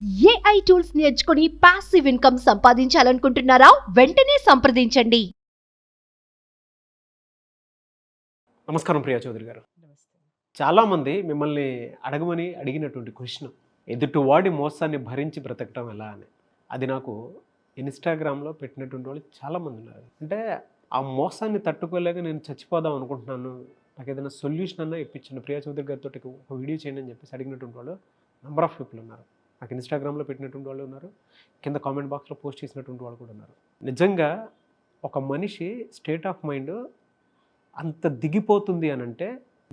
AI tools నేర్చుకుని passive income సంపాదించాలనుకుంటున్నారా? వెంటనే సంప్రదించండి. నమస్కారం ప్రియా చౌదరి గారు. చాలామంది మిమ్మల్ని అడిగినటువంటి క్వశ్చన్, ఎదుటివాడి మోసాన్ని భరించి బ్రతకటం ఎలా అని. అది నాకు ఇన్స్టాగ్రామ్లో పెట్టినటువంటి వాళ్ళు చాలామంది ఉన్నారు. అంటే ఆ మోసాన్ని తట్టుకోలేక నేను చచ్చిపోదాం అనుకుంటున్నాను, నాకు ఏదైనా సొల్యూషన్ అన్నా ఇప్పించిన ప్రియా చౌదరి గారితో ఒక వీడియో చేయండి అని చెప్పేసి అడిగినటువంటి వాళ్ళు నెంబర్ ఆఫ్ పీపుల్ ఉన్నారు. నాకు ఇన్స్టాగ్రామ్లో పెట్టినటువంటి వాళ్ళు ఉన్నారు, కింద కామెంట్ బాక్స్లో పోస్ట్ చేసినటువంటి వాళ్ళు కూడా ఉన్నారు. నిజంగా ఒక మనిషి స్టేట్ ఆఫ్ మైండ్ అంత దిగిపోతుంది అని అంటే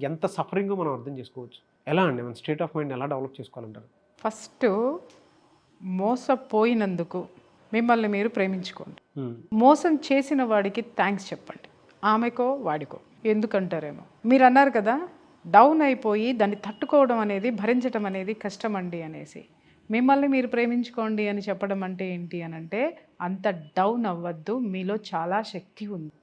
ఎంత సఫరింగో మనం అర్థం చేసుకోవచ్చు. ఎలా అండి మన స్టేట్ ఆఫ్ మైండ్ ఎలా డెవలప్ చేసుకోవాలంటారు? ఫస్ట్ మోసపోయినందుకు మిమ్మల్ని మీరు ప్రేమించుకోండి. మోసం చేసిన వాడికి థ్యాంక్స్ చెప్పండి, ఆమెకో వాడికో. ఎందుకంటారేమో మీరు అన్నారు కదా, డౌన్ అయిపోయి దాన్ని తట్టుకోవడం అనేది, భరించడం అనేది కష్టం అండి అనేసి. మిమ్మల్ని మీరు ప్రేమించుకోండి అని చెప్పడం అంటే ఏంటి అని అంటే, అంత డౌన్ అవ్వద్దు, మీలో చాలా శక్తి ఉంది.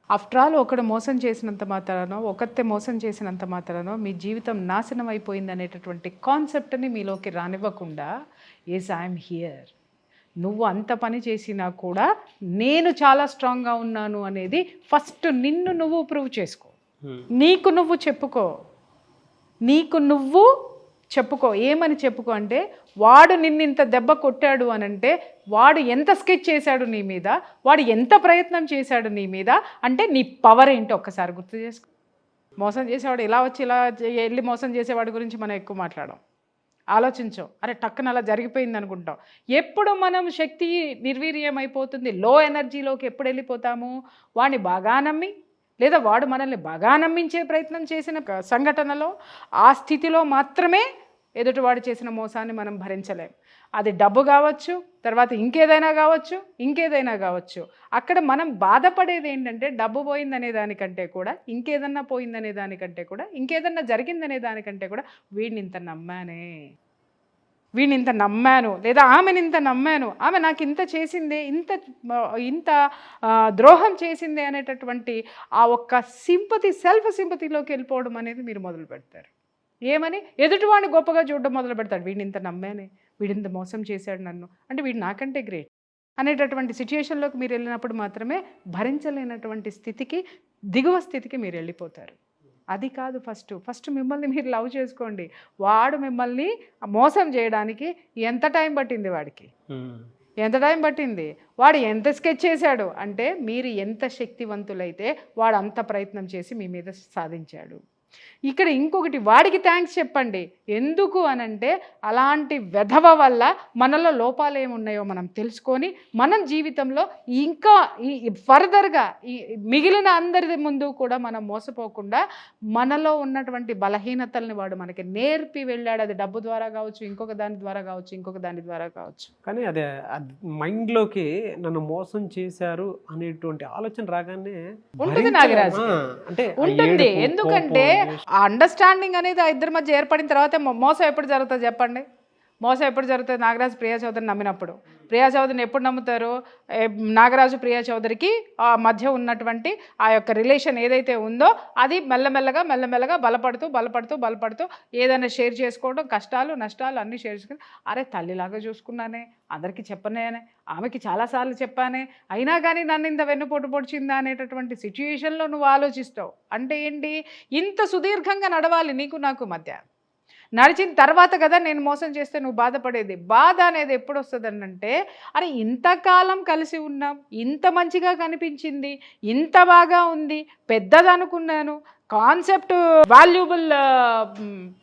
ఆఫ్టర్ ఆల్ ఒకడు మోసం చేసినంత మాత్రానో, ఒకతే మోసం చేసినంత మాత్రానో మీ జీవితం నాశనం అయిపోయింది అనేటటువంటి కాన్సెప్ట్ని మీలోకి రానివ్వకుండా, ఎస్ ఐఎమ్ హియర్, నువ్వు అంత పని చేసినా కూడా నేను చాలా స్ట్రాంగ్గా ఉన్నాను అనేది ఫస్ట్ నిన్ను నువ్వు ప్రూవ్ చేసుకో. నీకు నువ్వు చెప్పుకో. ఏమని చెప్పుకో అంటే, వాడు నిన్నింత దెబ్బ కొట్టాడు అని అంటే, వాడు ఎంత స్కెచ్ చేశాడు నీ మీద, వాడు ఎంత ప్రయత్నం చేశాడు నీ మీద అంటే, నీ పవర్ ఏంటో ఒక్కసారి గుర్తు చేసుకో. మోసం చేసేవాడు ఇలా వచ్చి ఇలా వెళ్ళి మోసం చేసేవాడి గురించి మనం ఎక్కువ మాట్లాడాం, ఆలోచించాం. అరే టక్కున అలా జరిగిపోయింది అనుకుంటాం. ఎప్పుడు మనం శక్తి నిర్వీర్యం అయిపోతుంది, లో ఎనర్జీలోకి ఎప్పుడు వెళ్ళిపోతాము, వాడిని బాగా నమ్మి లేదా వాడు మనల్ని బాగా నమ్మించే ప్రయత్నం చేసిన సంఘటనలో, ఆ స్థితిలో మాత్రమే ఎదుటివాడు చేసిన మోసాన్ని మనం భరించలేం. అది డబ్బు కావచ్చు, తర్వాత ఇంకేదైనా కావచ్చు. అక్కడ మనం బాధపడేది ఏంటంటే, డబ్బు పోయిందనే దానికంటే కూడా, ఇంకేదన్నా పోయిందనే దానికంటే కూడా, ఇంకేదన్నా జరిగిందనే దానికంటే కూడా, వీడిని ఇంత నమ్మాను లేదా ఆమెని ఇంత నమ్మాను, ఆమె నాకు ఇంత చేసిందే, ఇంత ద్రోహం చేసిందే అనేటటువంటి ఆ ఒక్క సెల్ఫ్ సింపతిలోకి వెళ్ళిపోవడం అనేది మీరు మొదలు పెడతారు. ఏమని? ఎదుటివాడిని గొప్పగా చూడడం మొదలు పెడతాడు. వీడిని ఇంత నమ్మానే, వీడింత మోసం చేశాడు నన్ను అంటే, వీడు నాకంటే గ్రేట్ అనేటటువంటి సిచ్యుయేషన్లోకి మీరు వెళ్ళినప్పుడు మాత్రమే భరించలేనటువంటి స్థితికి, దిగువ స్థితికి మీరు వెళ్ళిపోతారు. అది కాదు, ఫస్ట్ మిమ్మల్ని మీరు లవ్ చేసుకోండి. వాడు మిమ్మల్ని మోసం చేయడానికి ఎంత టైం పట్టింది వాడు ఎంత స్కెచ్ చేశాడు అంటే, మీరు ఎంత శక్తివంతులైతే వాడు అంత ప్రయత్నం చేసి మీ మీద సాధించాడు. ఇక్కడ ఇంకొకటి, వాడికి థ్యాంక్స్ చెప్పండి. ఎందుకు అనంటే, అలాంటి వెధవ వల్ల మనలో లోపాలు ఏమున్నాయో మనం తెలుసుకొని, మనం జీవితంలో ఇంకా ఫర్దర్గా మిగిలిన అందరి ముందు కూడా మనం మోసపోకుండా, మనలో ఉన్నటువంటి బలహీనతల్ని వాడు మనకి నేర్పి వెళ్ళాడు. అది డబ్బు ద్వారా కావచ్చు, ఇంకొక దాని ద్వారా కావచ్చు. కానీ అదే మైండ్లోకి నన్ను మోసం చేశారు అనేటువంటి ఆలోచన రాగానే ఉంటుంది నాగరాజు, ఉంటుంది. ఎందుకంటే ఆ అండర్స్టాండింగ్ అనేది ఆ ఇద్దరి మధ్య ఏర్పడిన తర్వాత మోసం ఎప్పుడు జరుగుతుంది చెప్పండి? మోసం ఎప్పుడు జరుగుతుంది? నాగరాజు ప్రియా చౌదరిని నమ్మినప్పుడు. ప్రియా చౌదరిని ఎప్పుడు నమ్ముతారు? నాగరాజు ప్రియా చౌదరికి ఆ మధ్య ఉన్నటువంటి ఆ యొక్క రిలేషన్ ఏదైతే ఉందో, అది మెల్లమెల్లగా బలపడుతూ ఏదైనా షేర్ చేసుకోవడం, కష్టాలు నష్టాలు అన్నీ షేర్ చేసుకుని, అరే తల్లిలాగా చూసుకున్నానే, అందరికీ చెప్పనే, ఆమెకి చాలాసార్లు చెప్పానే, అయినా కానీ నన్ను ఇంత వెన్నుపోటు పొడిచిందా అనేటటువంటి సిచ్యుయేషన్లో నువ్వు ఆలోచిస్తావు. అంటే ఏంటి? ఇంత సుదీర్ఘంగా నడవాలి నీకు నాకు మధ్య. నడిచిన తర్వాత కదా నేను మోసం చేస్తే నువ్వు బాధపడేది. బాధ అనేది ఎప్పుడు వస్తుంది అంటే, అరే ఇంతకాలం కలిసి ఉన్నాం, ఇంత మంచిగా కనిపించింది, ఇంత బాగా ఉంది, పెద్దదనుకున్నాను, కాన్సెప్ట్ వాల్యుబుల్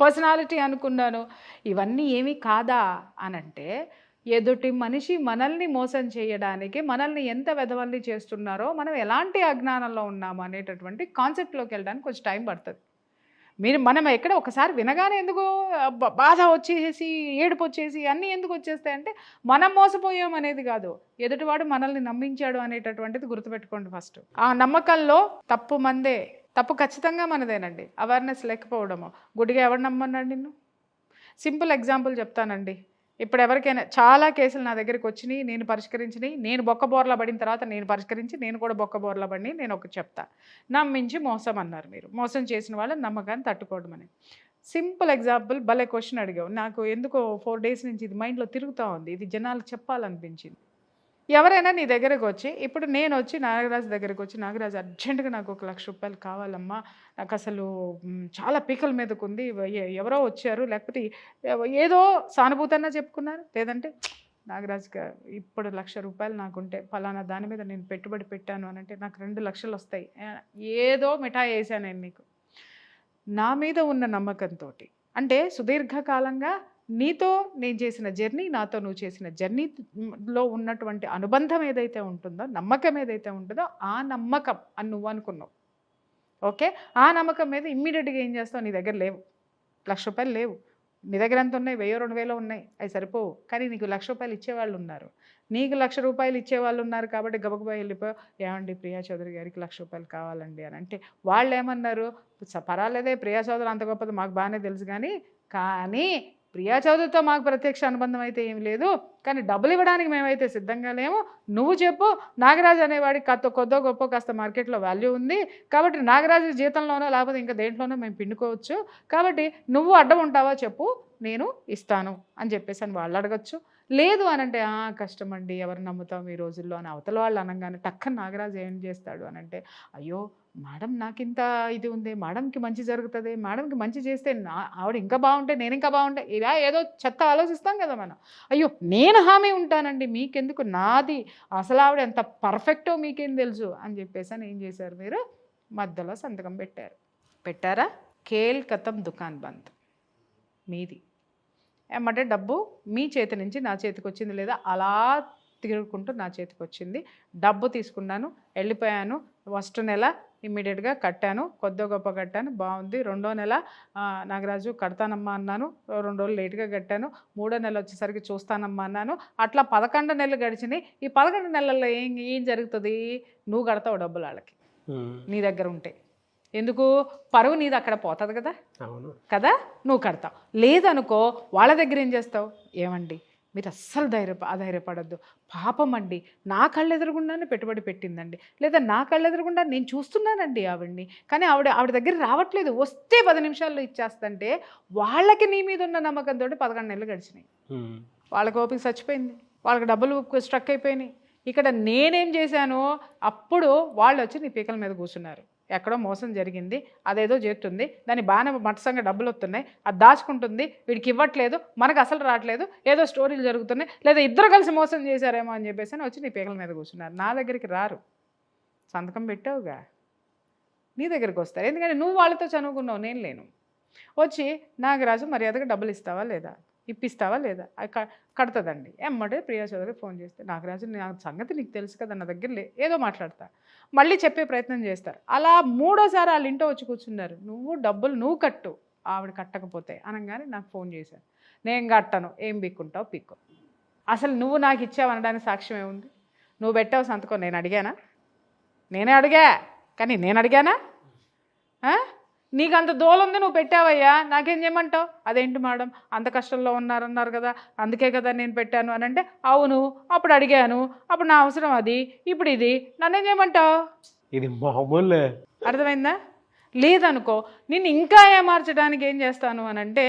పర్సనాలిటీ అనుకున్నాను, ఇవన్నీ ఏమీ కాదా అనంటే, ఎదుటి మనిషి మనల్ని మోసం చేయడానికి మనల్ని ఎంత వెధవల్ని చేస్తున్నారో, మనం ఎలాంటి అజ్ఞానంలో ఉన్నాము అనేటటువంటి కాన్సెప్ట్లోకి వెళ్ళడానికి కొంచెం టైం పడుతుంది. మనం ఎక్కడ ఒకసారి వినగానే ఎందుకు బాధ వచ్చేసి, ఏడుపు వచ్చేసి అన్నీ ఎందుకు వచ్చేస్తాయంటే, మనం మోసపోయాం అనేది కాదు, ఎదుటివాడు మనల్ని నమ్మించాడు అనేటటువంటిది గుర్తుపెట్టుకోండి. ఫస్ట్ ఆ నమ్మకంలో తప్పు ఖచ్చితంగా మనదేనండి. అవేర్నెస్ లేకపోవడము. గుడిగా ఎవరు నమ్మన్నాడు నిన్ను? సింపుల్ ఎగ్జాంపుల్ చెప్తానండి. ఇప్పుడు ఎవరికైనా చాలా కేసులు నా దగ్గరికి వచ్చినాయి, నేను పరిష్కరించినాయి, నేను బొక్కబోర్లా పడిన తర్వాత నేను పరిష్కరించి, నేను కూడా బొక్కబోర్లా పడి నేను ఒకటి చెప్తా. నమ్మించి మోసం అన్నారు మీరు. మోసం చేసిన వాళ్ళ నమ్మకాన్ని తట్టుకోవడం అని. సింపుల్ ఎగ్జాంపుల్, భలే క్వశ్చన్ అడిగావు. నాకు ఎందుకో 4 డేస్ నుంచి ఇది మైండ్లో తిరుగుతూ ఉంది, ఇది జనాలకు చెప్పాలనిపించింది. ఎవరైనా నీ దగ్గరకు వచ్చి, ఇప్పుడు నేను వచ్చి నాగరాజు దగ్గరకు వచ్చి, నాగరాజు అర్జెంటుగా నాకు 1 లక్ష రూపాయలు కావాలమ్మా, నాకు అసలు చాలా పీకల మీదకు ఉంది, ఎవరో వచ్చారు, లేకపోతే ఏదో సానుభూతన్నా చెప్పుకున్నారు, లేదంటే నాగరాజుగా ఇప్పుడు 1 లక్ష రూపాయలు నాకుంటే ఫలానా దాని మీద నేను పెట్టుబడి పెట్టాను అని అంటే నాకు 2 లక్షలు వస్తాయి, ఏదో మిఠాయి వేసాను నేను నీకు, నా మీద ఉన్న నమ్మకంతో, అంటే సుదీర్ఘకాలంగా నీతో నేను చేసిన జర్నీ, నాతో నువ్వు చేసిన జర్నీలో ఉన్నటువంటి అనుబంధం ఏదైతే ఉంటుందో, నమ్మకం ఏదైతే ఉంటుందో, ఆ నమ్మకం అని నువ్వు అనుకున్నావు. ఓకే, ఆ నమ్మకం మీద ఇమ్మీడియట్గా ఏం చేస్తావు, నీ దగ్గర లేవు, 1 లక్ష రూపాయలు లేవు, నీ దగ్గర ఎంత ఉన్నాయి, 1000-2000 ఉన్నాయి, అవి సరిపోవు, కానీ నీకు 1 లక్ష రూపాయలు ఇచ్చేవాళ్ళు ఉన్నారు, నీకు 1 లక్ష రూపాయలు ఇచ్చేవాళ్ళు ఉన్నారు కాబట్టి గబగబా వెళ్ళిపోయావు, ఏమండి ప్రియా చౌదరి గారికి 1 లక్ష రూపాయలు కావాలండి అని అంటే వాళ్ళు ఏమన్నారు, పర్వాలేదే ప్రియా చౌదరి అంత గొప్పది మాకు బాగానే తెలుసు, కానీ ప్రియా చౌదరితో మాకు ప్రత్యక్ష అనుబంధం అయితే ఏమి లేదు, కానీ డబ్బులు ఇవ్వడానికి మేమైతే సిద్ధంగా లేము, నువ్వు చెప్పు, నాగరాజు అనేవాడికి కొద్దో గొప్ప కాస్త మార్కెట్లో వాల్యూ ఉంది కాబట్టి నాగరాజు జీతంలోనో లేకపోతే ఇంకా దేంట్లోనో మేము పిండుకోవచ్చు, కాబట్టి నువ్వు అడ్డం ఉంటావా చెప్పు, నేను ఇస్తాను అని చెప్పేసి అని వాళ్ళు అడగచ్చు. లేదు అని అంటే కష్టం అండి, ఎవరు నమ్ముతాం ఈ రోజుల్లో అని అవతల వాళ్ళు అనగానే టక్కన నాగరాజు ఏం చేస్తాడు అని అంటే, అయ్యో మేడం నాకు ఇంత ఇది ఉంది, మేడంకి మంచి జరుగుతుంది, మేడంకి మంచి చేస్తే ఆవిడ ఇంకా బాగుంటే నేను ఇంకా బాగుంటే, ఇలా ఏదో చెత్త ఆలోచిస్తాం కదా మనం. అయ్యో నేను హామీ ఉంటానండి, మీకెందుకు, నాది అసలు ఆవిడ ఎంత పర్ఫెక్టో మీకేం తెలుసు అని చెప్పేసి అని ఏం చేశారు మీరు, మధ్యలో సంతకం పెట్టారా, కేల్ కతం దుకాన్ బంద్ మీది. ఏమంటే డబ్బు మీ చేతి నుంచి నా చేతికి వచ్చింది, లేదా అలా తిరుగుకుంటూ నా చేతికి వచ్చింది, డబ్బు తీసుకున్నాను, వెళ్ళిపోయాను, ఫస్ట్ నెల ఇమ్మీడియట్గా కట్టాను, కొద్దో గొప్ప కట్టాను, బాగుంది, 2వ నెల నాగరాజు కడతానమ్మా అన్నాను, 2 రోజులు లేట్గా కట్టాను, 3వ నెల వచ్చేసరికి చూస్తానమ్మా అన్నాను, అట్లా 11 నెలలు గడిచినాయి. ఈ 11 నెలల్లో ఏం జరుగుతుంది, నువ్వు కడతావు డబ్బులు వాళ్ళకి నీ దగ్గర ఉంటే, ఎందుకు పరువు నీది అక్కడ పోతుంది కదా, కదా నువ్వు కడతావు. లేదనుకో వాళ్ళ దగ్గర ఏం చేస్తావు, ఏమండి మీరు అస్సలు అధైర్యపడద్దు, పాపం అండి నా కళ్ళెదురుగుండానే పెట్టుబడి పెట్టిందండి, లేదా నా కళ్ళెదురుగుండా నేను చూస్తున్నానండి ఆవిడ్ని, కానీ ఆవిడ దగ్గర రావట్లేదు, వస్తే 10 నిమిషాల్లో ఇచ్చేస్తంటే వాళ్ళకి నీ మీద ఉన్న నమ్మకంతో 11 నెలలు గడిచినాయి, వాళ్ళకి ఓపిక చచ్చిపోయింది, వాళ్ళకి డబ్బులు స్ట్రక్ అయిపోయినాయి. ఇక్కడ నేనేం చేశాను, అప్పుడు వాళ్ళు వచ్చి నీ పీకల మీద కూర్చున్నారు, ఎక్కడో మోసం జరిగింది, అదేదో చేస్తుంది, దాన్ని బాగానే మట్టసంగా డబ్బులు వస్తున్నాయి, అది దాచుకుంటుంది, వీడికి ఇవ్వట్లేదు, మనకు అసలు రావట్లేదు, ఏదో స్టోరీలు జరుగుతున్నాయి, లేదా ఇద్దరు కలిసి మోసం చేశారేమో అని చెప్పేసి వచ్చి నీ పీకల మీద కూర్చున్నారు. నా దగ్గరికి రారు, సంతకం పెట్టావుగా, నీ దగ్గరికి వస్తారు, ఎందుకంటే నువ్వు వాళ్ళతో చదువుకున్నావు, నేను లేను. వచ్చి నాగరాజు మర్యాదగా డబ్బులు ఇస్తావా లేదా, ఇప్పిస్తావా లేదా, కడుతుందండి. ఎమ్మడే ప్రియా చౌదరికి ఫోన్ చేస్తే, నాగరాజు నా సంగతి నీకు తెలుసు కదా, నా దగ్గర ఏదో మాట్లాడతా, మళ్ళీ చెప్పే ప్రయత్నం చేస్తారు. అలా 3వసారి వాళ్ళ ఇంట్లో వచ్చి కూర్చున్నారు, నువ్వు కట్టు, ఆవిడ కట్టకపోతే అనగానే నాకు ఫోన్ చేశాను, నేను కట్టను, ఏం పీక్కుంటావు పీక్కో, అసలు నువ్వు నాకు ఇచ్చావు అనడానికి సాక్ష్యం ఏముంది, నువ్వు పెట్టావు సంతకం, నేను అడిగానా, నేనే అడిగా, కానీ నేను అడిగానా, నీకు అంత దోలుంది నువ్వు పెట్టావయ్యా, నాకేం చేయమంటావు, అదేంటి మేడం అంత కష్టంలో ఉన్నారన్నారు కదా, అందుకే కదా నేను పెట్టాను అని అంటే, అవును అప్పుడు అడిగాను, అప్పుడు నా అవసరం అది, ఇప్పుడు ఇది, నన్నేం చేయమంటావు, ఇది మామూలే, అర్థమైందా. లేదనుకో నిన్ను ఇంకా ఏమార్చడానికి ఏం చేస్తాను అని అంటే,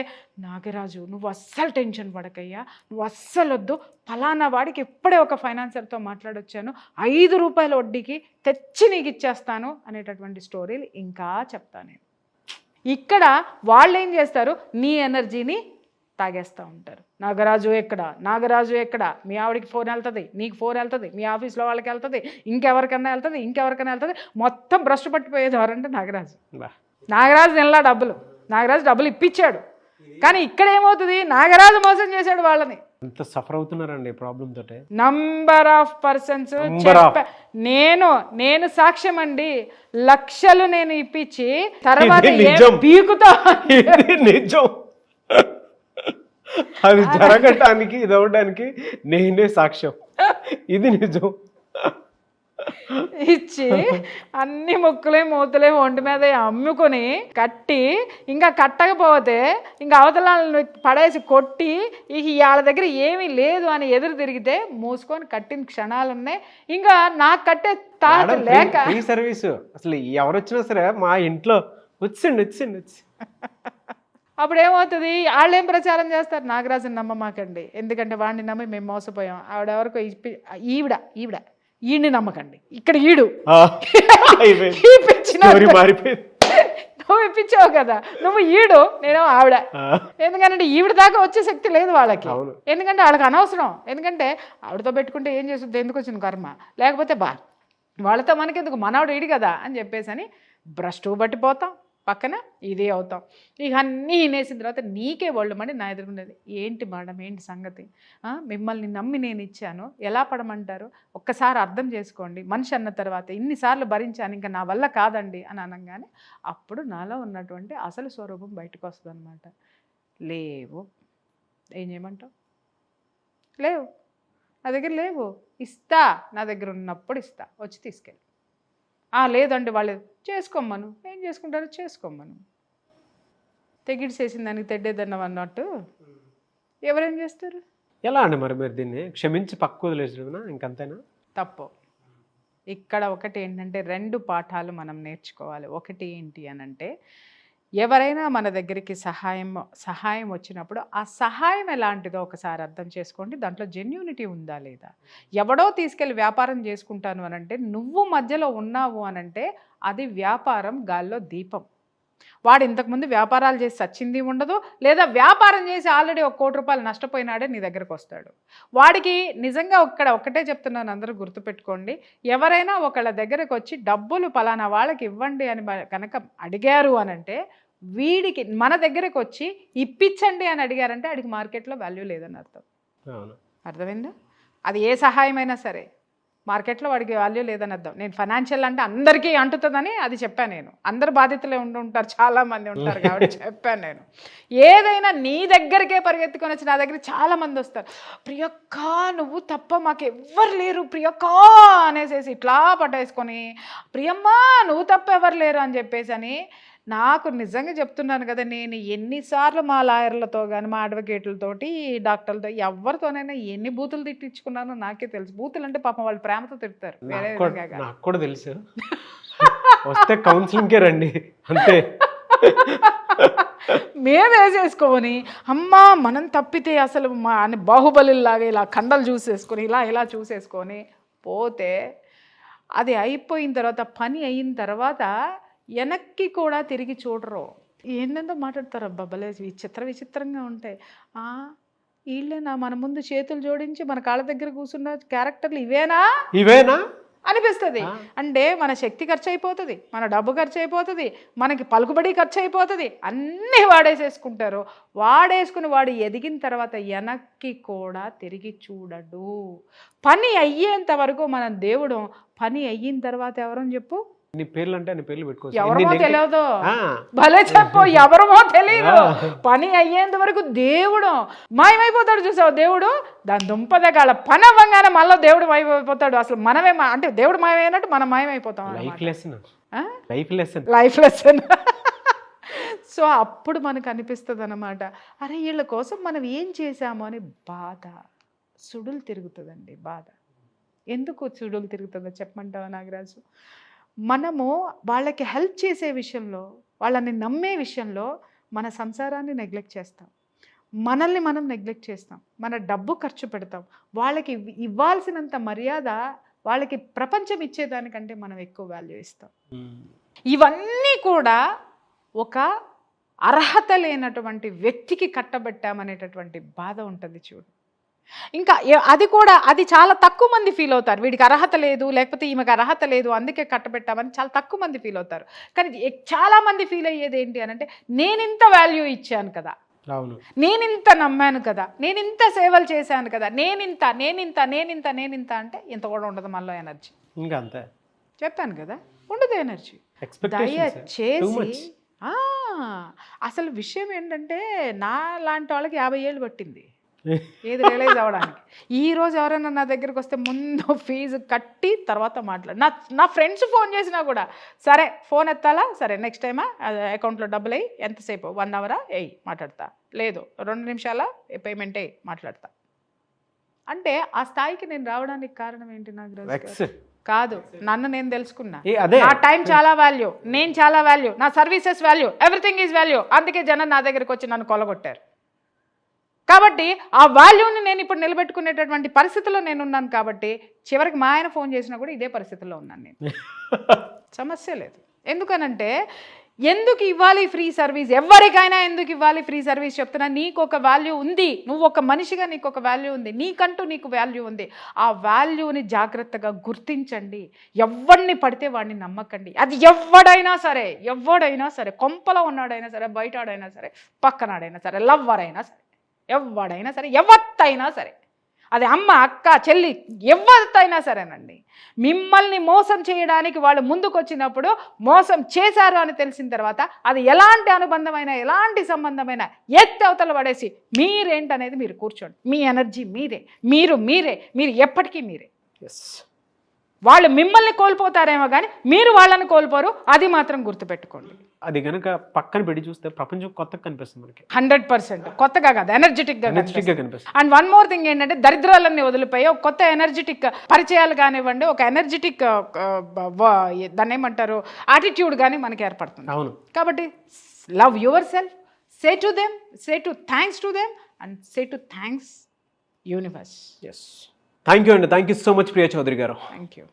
నాగరాజు నువ్వు అస్సలు టెన్షన్ పడకయ్యా, నువ్వు అస్సలు వద్దు, ఫలానా వాడికి ఇప్పుడే ఒక ఫైనాన్సర్తో మాట్లాడొచ్చాను, 5 రూపాయల వడ్డీకి తెచ్చి నీకు ఇచ్చేస్తాను అనేటటువంటి స్టోరీలు ఇంకా చెప్తాను నేను. ఇక్కడ వాళ్ళు ఏం చేస్తారు, నీ ఎనర్జీని తాగేస్తూ ఉంటారు. నాగరాజు ఎక్కడ, మీ ఆవిడికి ఫోన్ వెళ్తుంది, నీకు ఫోన్ వెళ్తుంది, మీ ఆఫీస్లో వాళ్ళకి వెళ్తుంది, ఇంకెవరికైనా వెళ్తుంది, మొత్తం భ్రష్టు పట్టిపోయేది ఎవరంటే నాగరాజు నెల నాగరాజు డబ్బులు ఇప్పించాడు, కానీ ఇక్కడ ఏమవుతుంది, నాగరాజు మోసం చేశాడు వాళ్ళని. ఎంత సఫర్ అవుతున్నారండి ప్రాబ్లం తోటే, నంబర్ ఆఫ్ పర్సన్స్. నేను సాక్ష్యం అండి, లక్షలు నేను ఇప్పించి తర్వాత పీకుతా, నిజం అది జరగటానికి ఇది అవడానికి నేనే సాక్ష్యం, ఇది నిజం. ఇచ్చి అన్ని ముక్కులే మూతులే ఒంటి మీద అమ్ముకొని కట్టి, ఇంకా కట్టకపోతే ఇంకా అవతల పడేసి కొట్టి, ఇక వాళ్ళ దగ్గర ఏమీ లేదు అని ఎదురు తిరిగితే మూసుకొని కట్టిన క్షణాలు ఉన్నాయి. ఇంకా నాకు కట్టే తాత లేక ఈ సర్వీసు అసలు ఎవరు వచ్చినా సరే మా ఇంట్లో వచ్చిండు అప్పుడు ఏమవుతుంది, వాళ్ళు ఏం ప్రచారం చేస్తారు, నాగరాజుని నమ్మమాకండి, ఎందుకంటే వాడిని నమ్మి మేము మోసపోయాం, ఆవిడెవరికో ఈవిడ ఈయన్ని నమ్మకండి, ఇక్కడ ఈడు నువ్వు ఇప్పించావు కదా, నువ్వు ఈడు నేను ఆవిడ. ఎందుకంటే ఈవిడ దాకా వచ్చే శక్తి లేదు వాళ్ళకి, ఎందుకంటే వాళ్ళకి అనవసరం, ఎందుకంటే ఆవిడతో పెట్టుకుంటే ఏం చేస్తుంది, ఎందుకు వచ్చిన కర్మ, లేకపోతే వాళ్ళతో మనకెందుకు, మనవాడు ఈడు కదా అని చెప్పేసి అని భ్రష్టు పట్టిపోతాం, పక్కన ఇదే అవుతాం. ఇక అన్నీ వినేసిన తర్వాత నీకే వాళ్ళు మళ్ళీ నా ఎదుర్కొనేది, ఏంటి మేడం ఏంటి సంగతి, మిమ్మల్ని నమ్మి నేను ఇచ్చాను, ఎలా పడమంటారు, ఒక్కసారి అర్థం చేసుకోండి, మనిషి అన్న తర్వాత ఇన్నిసార్లు భరించాను, ఇంకా నా వల్ల కాదండి అని అనగానే అప్పుడు నాలో ఉన్నటువంటి అసలు స్వరూపం బయటకు వస్తుంది అనమాట. లేవు, ఏం చేయమంటావు, లేవు నా దగ్గర లేవు, ఇస్తా, నా దగ్గర ఉన్నప్పుడు ఇస్తా, వచ్చి తీసుకెళ్ళి. లేదండి వాళ్ళు చేసుకోమను, ఏం చేసుకుంటారో చేసుకోమను, తెగిడిసేసింది దానికి తెడ్డేదన్నావు అన్నట్టు ఎవరేం చేస్తారు. ఎలా అండి మరి మీరు దీన్ని క్షమించి పక్క వదిలేసినా ఇంకంతేనా? తప్పు. ఇక్కడ ఒకటి ఏంటంటే 2 పాఠాలు మనం నేర్చుకోవాలి. ఒకటి ఏంటి అని అంటే, ఎవరైనా మన దగ్గరికి సహాయం వచ్చినప్పుడు ఆ సహాయం ఎలాంటిదో ఒకసారి అర్థం చేసుకోండి, దాంట్లో జెన్యూనిటీ ఉందా లేదా. ఎవడో తీసుకెళ్ళి వ్యాపారం చేసుకుంటాను అనంటే నువ్వు మధ్యలో ఉన్నావు అనంటే అది వ్యాపారం గాల్లో దీపం. వాడు ఇంతకుముందు వ్యాపారాలు చేసి సచ్చింది ఉండదు, లేదా వ్యాపారం చేసి ఆల్రెడీ 1 కోటి రూపాయలు నష్టపోయినాడే నీ దగ్గరకు వస్తాడు. వాడికి నిజంగా ఒకటే చెప్తున్నాను, అందరూ గుర్తుపెట్టుకోండి, ఎవరైనా ఒకళ్ళ దగ్గరకు వచ్చి డబ్బులు పలానా వాళ్ళకి ఇవ్వండి అని కనుక అడిగారు అనంటే, వీడికి మన దగ్గరకు వచ్చి ఇప్పించండి అని అడిగారంటే వాడికి మార్కెట్లో వాల్యూ లేదని అర్థం. అర్థమైందా? అది ఏ సహాయమైనా సరే మార్కెట్లో వాడికి వాల్యూ లేదని అర్థం. నేను ఫైనాన్షియల్ అంటే అందరికీ అంటుతుందని అది చెప్పాను. నేను అందరు బాధితులే ఉంటారు, చాలామంది ఉంటారు కాబట్టి చెప్పాను నేను. ఏదైనా నీ దగ్గరికే పరిగెత్తుకొని వచ్చి నా దగ్గర చాలామంది వస్తారు, ప్రియక్క నువ్వు తప్ప మాకు ఎవ్వరు లేరు ప్రియక్క అనేసేసి ఇట్లా పట్టేసుకొని, ప్రియమ్మా నువ్వు తప్ప ఎవరు లేరు అని చెప్పేసి అని. నాకు నిజంగా చెప్తున్నాను కదా, నేను ఎన్నిసార్లు మా లాయర్లతో కానీ మా అడ్వకేట్లతోటి డాక్టర్లతో ఎవరితోనైనా ఎన్ని బూతులు తిట్టించుకున్నానో నాకే తెలుసు. బూతులు అంటే పాపం వాళ్ళు ప్రేమతో తిడతారు, వేరే విధంగా నాకు కూడా తెలుసు. వస్తే కౌన్సిలింగ్కే రండి అంతే. మేము వేసేసుకొని అమ్మా మనం తప్పితే అసలు అని బాహుబలిలాగా ఇలా కండలు చూసేసుకొని ఇలా చూసేసుకొని పోతే, అది అయిపోయిన తర్వాత పని అయిన తర్వాత వెనక్కి కూడా తిరిగి చూడరు. ఏంటంటే మాట్లాడతారు, అబ్బాబ్బలే విచిత్రంగా ఉంటాయి. వీళ్ళేనా మన ముందు చేతులు జోడించి మన కాళ్ళ దగ్గర కూర్చున్న క్యారెక్టర్లు ఇవేనా అనిపిస్తుంది. అంటే మన శక్తి ఖర్చు అయిపోతుంది, మన డబ్బు ఖర్చు అయిపోతుంది, మనకి పలుకుబడి ఖర్చు అయిపోతుంది, అన్నీ వాడేసేసుకుంటారు. వాడేసుకుని వాడు ఎదిగిన తర్వాత వెనక్కి కూడా తిరిగి చూడడు. పని అయ్యేంత వరకు మనం దేవుడు, పని అయిన తర్వాత ఎవరని చెప్పు, నీ పేర్లు అంటే నీ పేర్లు పెట్టుకోవచ్చు, ఎవరమో తెలియదు, భలే చెప్పు, ఎవరమో తెలియదు. పని అయ్యేంత వరకు దేవుడు మాయమైపోతాడు. చూసావు, దేవుడు దాని దుంపదగాల పని అవ్వగానే మళ్ళీ దేవుడు మాయమైపోతాడు. అసలు మనమే అంటే దేవుడు మాయమైనట్టు మనం మాయమైపోతాం. Life lesson. సో అప్పుడు మనకు అనిపిస్తుంది అన్నమాట, అరే వీళ్ళ కోసం మనం ఏం చేశామో అని బాధ సుడులు తిరుగుతుందండి. బాధ ఎందుకు సుడులు తిరుగుతుందో చెప్పమంటావా నాగరాజు? మనము వాళ్ళకి హెల్ప్ చేసే విషయంలో, వాళ్ళని నమ్మే విషయంలో మన సంసారాన్ని నెగ్లెక్ట్ చేస్తాం, మనల్ని మనం నెగ్లెక్ట్ చేస్తాం, మన డబ్బు ఖర్చు పెడతాం, వాళ్ళకి ఇవ్వాల్సినంత మర్యాద వాళ్ళకి ప్రపంచం ఇచ్చేదానికంటే మనం ఎక్కువ వాల్యూ ఇస్తాం. ఇవన్నీ కూడా ఒక అర్హత లేనటువంటి వ్యక్తికి కట్టబెట్టామనేటటువంటి బాధ ఉంటుంది చూడు. ఇంకా అది చాలా తక్కువ మంది ఫీల్ అవుతారు, వీడికి అర్హత లేదు, లేకపోతే ఈమెకు అర్హత లేదు అందుకే కట్టబెట్టామని చాలా తక్కువ మంది ఫీల్ అవుతారు. కానీ చాలామంది ఫీల్ అయ్యేది ఏంటి అని అంటే, నేనింత వాల్యూ ఇచ్చాను కదా, నేనింత నమ్మాను కదా, నేనింత సేవలు చేశాను కదా, నేనింత అంటే ఇంత కూడా ఉండదు మనలో ఎనర్జీ. ఇంకా అంతే చెప్పాను కదా, ఉండదు ఎనర్జీ. దయచేసి అసలు విషయం ఏంటంటే, నా లాంటి వాళ్ళకి 50 ఏళ్ళు పట్టింది ఏది రియలైజ్ అవ్వడానికి. ఈరోజు ఎవరైనా నా దగ్గరికి వస్తే ముందు ఫీజు కట్టి తర్వాత మాట్లాడు. నా ఫ్రెండ్స్ ఫోన్ చేసినా కూడా, సరే ఫోన్ ఎత్తాలా, సరే నెక్స్ట్ టైమా అకౌంట్లో డబ్బులు అయ్యి ఎంతసేపు 1 అవరా మాట్లాడతా, లేదు 2 నిమిషాల పేమెంట్ మాట్లాడతా. అంటే ఆ స్థాయికి నేను రావడానికి కారణం ఏంటి నాగరాజు? కాదు, నన్ను నేను తెలుసుకున్నా. అదే నా టైం చాలా వాల్యూ, నేను చాలా వాల్యూ, నా services value, everything is value. అందుకే జనం నా దగ్గరికి వచ్చి నన్ను కొలగొట్టారు. కాబట్టి ఆ వాల్యూని నేను ఇప్పుడు నిలబెట్టుకునేటటువంటి పరిస్థితిలో నేను ఉన్నాను. కాబట్టి చివరికి మా ఆయన ఫోన్ చేసినా కూడా ఇదే పరిస్థితిలో ఉన్నాను నేను. సమస్య లేదు. ఎందుకనంటే ఎందుకు ఇవ్వాలి ఫ్రీ సర్వీస్? ఎవరికైనా ఎందుకు ఇవ్వాలి ఫ్రీ సర్వీస్ చెప్తున్నా. నీకు ఒక వాల్యూ ఉంది, నువ్వు ఒక మనిషిగా నీకు ఒక వాల్యూ ఉంది, నీకంటూ నీకు వాల్యూ ఉంది. ఆ వాల్యూని జాగ్రత్తగా గుర్తించండి. ఎవరిని పడితే వాడిని నమ్మకండి. అది ఎవడైనా సరే, కొంపలో ఉన్నాడైనా సరే, బయటాడైనా సరే, పక్కనాడైనా సరే, లవ్వరైనా సరే, ఎవడైనా సరే, ఎవత్తైనా సరే, అది అమ్మ, అక్క, చెల్లి, ఎవరితైనా సరేనండి. మిమ్మల్ని మోసం చేయడానికి వాళ్ళు ముందుకు వచ్చినప్పుడు మోసం చేశారు అని తెలిసిన తర్వాత అది ఎలాంటి అనుబంధమైన, ఎలాంటి సంబంధమైన ఎత్తి అవతల పడేసి మీరేంటనేది మీరు కూర్చోండి. మీ ఎనర్జీ మీరే, మీరు ఎప్పటికీ మీరే. వాళ్ళు మిమ్మల్ని కోల్పోతారేమో కానీ మీరు వాళ్ళని కోల్పోరు. అది మాత్రం గుర్తుపెట్టుకోండి. అది కనుక పక్కన పెట్టి చూస్తే ప్రపంచం కొత్తగా కనిపిస్తుంది మనకి. 100% కొత్తగా కాదు, ఎనర్జెటిక్గా కనిపిస్తుంది. అండ్ వన్ మోర్ థింగ్ ఏంటంటే, దరిద్రాలన్నీ వదిలిపోయి ఒక కొత్త ఎనర్జెటిక్ పరిచయాలు కానివ్వండి, ఒక ఎనర్జెటిక్ దాన్ని ఏమంటారు, యాటిట్యూడ్ కానీ మనకి ఏర్పడుతుంది. అవును. కాబట్టి love yourself, say to them, say to thanks to them, and say to thanks universe. Thank you అండి. Thank you so much Priya Chaudhary గారు. Thank you.